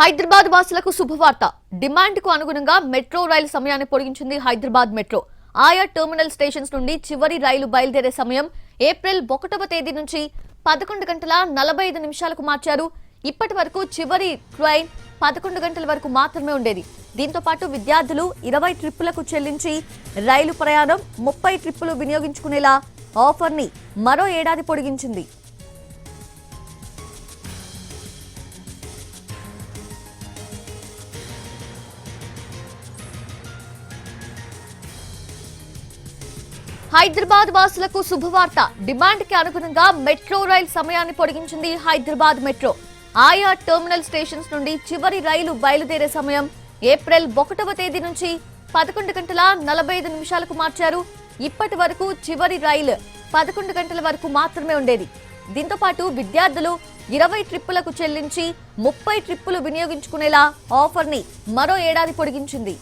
హైదరాబాద్ వాసులకు శుభవార్త. డిమాండ్ కు అనుగుణంగా మెట్రో రైలు సమయాన్ని పొడిగించింది హైదరాబాద్ మెట్రో. ఆయా టెర్మినల్ స్టేషన్స్ నుండి చివరి రైలు బయలుదేరే సమయం ఏప్రిల్ 1వ తేదీ నుంచి 11 గంటల 45 నిమిషాలకు మార్చారు. ఇప్పటి వరకు చివరి ట్రైన్ 11 గంటల వరకు మాత్రమే ఉండేది. దీంతో పాటు విద్యార్థులు 20 ట్రిప్పులకు చెల్లించి రైలు ప్రయాణం 30 ట్రిప్పులు వినియోగించుకునేలా ఆఫర్ ని మరో ఏడాది పొడిగించింది. హైదరాబాద్ వాసులకు శుభవార్త. డిమాండ్ కి అనుగుణంగా మెట్రో రైలు సమయాన్ని పొడిగించింది హైదరాబాద్ మెట్రో. ఆయా టెర్మినల్ స్టేషన్స్ నుండి చివరి రైలు బయలుదేరే సమయం ఏప్రిల్ 1వ తేదీ నుంచి 11 గంటల 45 నిమిషాలకు మార్చారు. ఇప్పటి వరకు చివరి రైలు 11 గంటల వరకు మాత్రమే ఉండేది. దీంతో పాటు విద్యార్థులు 20 ట్రిప్పులకు చెల్లించి 30 ట్రిప్పులు వినియోగించుకునేలా ఆఫర్ ని మరో ఏడాది పొడిగించింది.